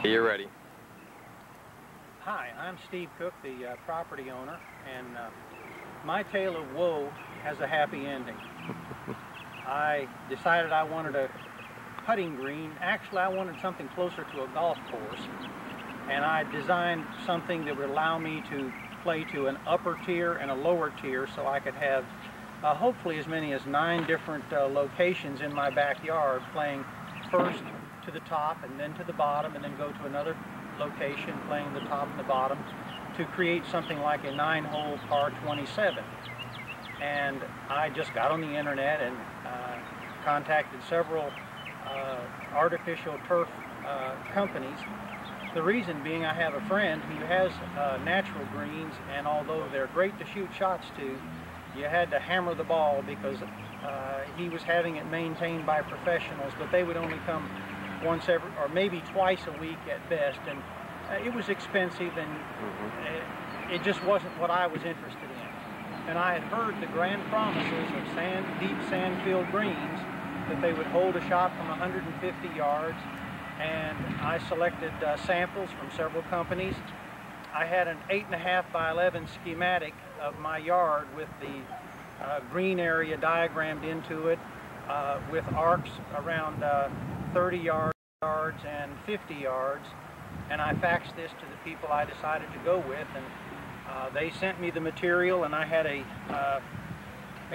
You're ready. Hi, I'm Steve Cook, the property owner, and my tale of woe has a happy ending. I decided I wanted a putting green. Actually, I wanted something closer to a golf course, and I designed something that would allow me to play to an upper tier and a lower tier, so I could have hopefully as many as 9 different locations in my backyard, playing first to the top and then to the bottom and then go to another location playing the top and the bottom to create something like a 9-hole par 27. And I just got on the internet and contacted several artificial turf companies. The reason being, I have a friend who has natural greens, and although they're great to shoot shots to, you had to hammer the ball because he was having it maintained by professionals, but they would only come once every, or maybe twice a week at best, and it was expensive, and it just wasn't what I was interested in. And I had heard the grand promises of deep sand-filled greens, that they would hold a shot from 150 yards, and I selected samples from several companies. I had an 8.5 by 11 schematic of my yard with the green area diagrammed into it, with arcs around 30 yards and 50 yards, and I faxed this to the people I decided to go with, and they sent me the material, and I had a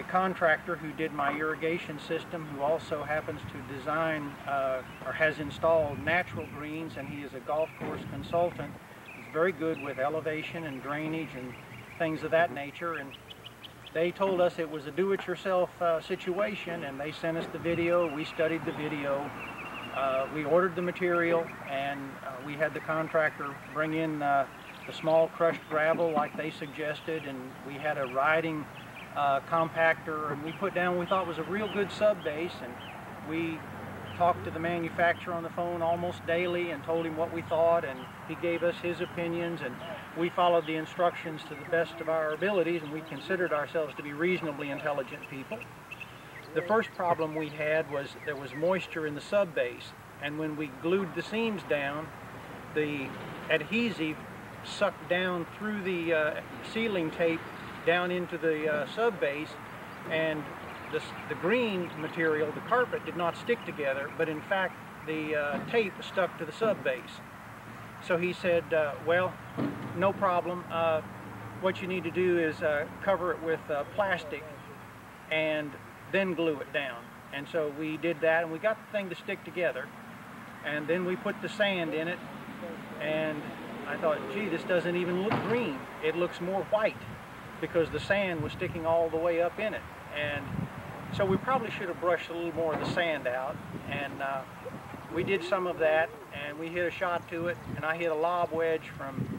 contractor who did my irrigation system, who also happens to design or has installed natural greens, and he is a golf course consultant. He's very good with elevation and drainage and things of that nature, and they told us it was a do-it-yourself situation, and they sent us the video. We studied the video. We ordered the material, and we had the contractor bring in the small crushed gravel like they suggested, and we had a riding compactor, and we put down what we thought was a real good sub base, and we talked to the manufacturer on the phone almost daily and told him what we thought, and he gave us his opinions, and we followed the instructions to the best of our abilities, and we considered ourselves to be reasonably intelligent people. The first problem we had was there was moisture in the sub base, and when we glued the seams down, the adhesive sucked down through the sealing tape down into the sub base, and the green material, the carpet, did not stick together, but in fact the tape stuck to the sub base. So he said, well, no problem, what you need to do is cover it with plastic and then glue it down. And so we did that, and we got the thing to stick together, and then we put the sand in it, and I thought, gee, this doesn't even look green. It looks more white because the sand was sticking all the way up in it. And so we probably should have brushed a little more of the sand out, and we did some of that, and we hit a shot to it, and I hit a lob wedge from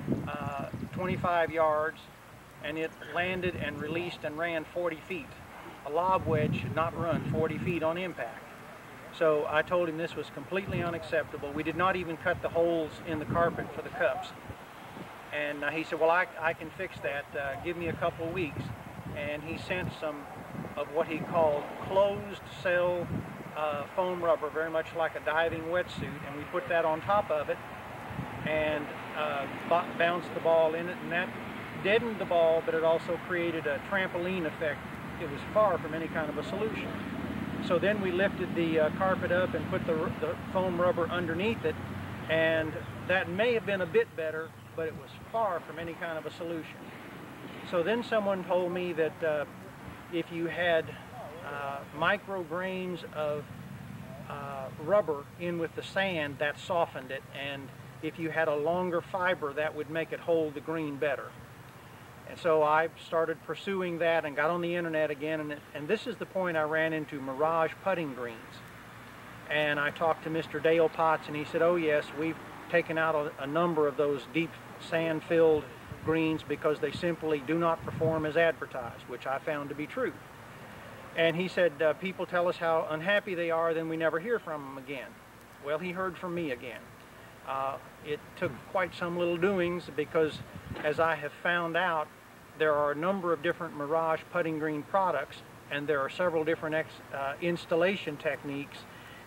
25 yards, and it landed and released and ran 40 feet. A lob wedge should not run 40 feet on impact. So I told him this was completely unacceptable. We did not even cut the holes in the carpet for the cups. And he said, well, I can fix that. Give me a couple of weeks. And he sent some of what he called closed cell foam rubber, very much like a diving wetsuit. And we put that on top of it and bounced the ball in it. And that deadened the ball, but it also created a trampoline effect. It was far from any kind of a solution. So then we lifted the carpet up and put the foam rubber underneath it, and that may have been a bit better, but it was far from any kind of a solution. So then someone told me that if you had micro grains of rubber in with the sand, that softened it, and if you had a longer fiber, that would make it hold the green better. And so I started pursuing that and got on the internet again, and this is the point I ran into Mirage putting greens. And I talked to Mr. Dale Potts, and he said, oh yes, we've taken out a number of those deep sand-filled greens because they simply do not perform as advertised, which I found to be true. And he said, people tell us how unhappy they are, then we never hear from them again. Well, he heard from me again. It took quite some little doings because, as I have found out, there are a number of different Mirage putting green products, and there are several different installation techniques,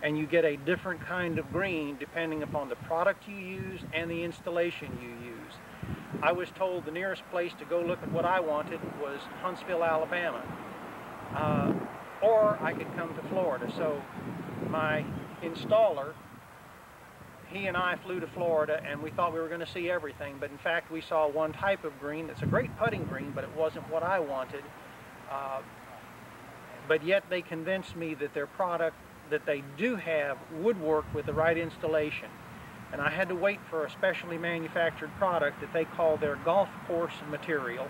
and you get a different kind of green depending upon the product you use and the installation you use. I was told the nearest place to go look at what I wanted was Huntsville, Alabama, or I could come to Florida. So my installer, he and I flew to Florida, and we thought we were going to see everything, but in fact we saw one type of green that's a great putting green, but it wasn't what I wanted. But yet they convinced me that their product that they do have would work with the right installation. And I had to wait for a specially manufactured product that they call their golf course material,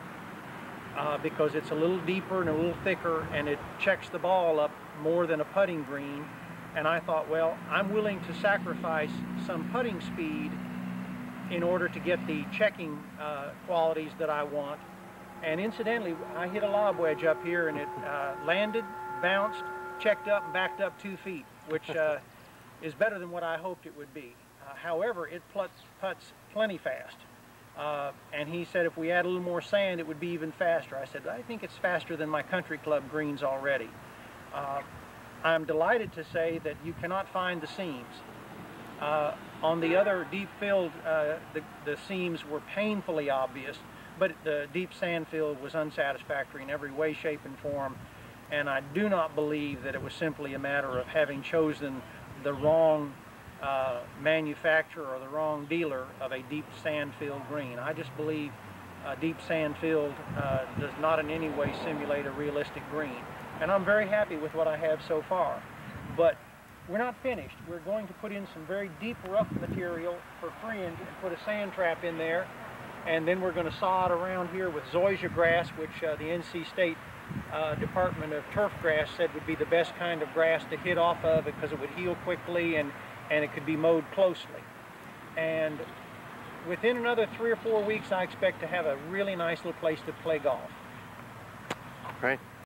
because it's a little deeper and a little thicker, and it checks the ball up more than a putting green. And I thought, well, I'm willing to sacrifice some putting speed in order to get the checking qualities that I want. And incidentally, I hit a lob wedge up here, and it landed, bounced, checked up, and backed up 2 feet, which is better than what I hoped it would be. However, it putts plenty fast. And he said if we add a little more sand, it would be even faster. I said, I think it's faster than my country club greens already. I'm delighted to say that you cannot find the seams. On the other deep field, the seams were painfully obvious, but the deep sand field was unsatisfactory in every way, shape, and form. And I do not believe that it was simply a matter of having chosen the wrong manufacturer or the wrong dealer of a deep sand field green. I just believe a deep sand field does not in any way simulate a realistic green. And I'm very happy with what I have so far. But we're not finished. We're going to put in some very deep rough material for fringe and put a sand trap in there. And then we're going to saw it around here with zoysia grass, which the NC State Department of Turf Grass said would be the best kind of grass to hit off of it because it would heal quickly and it could be mowed closely. And within another 3 or 4 weeks, I expect to have a really nice little place to play golf. Great.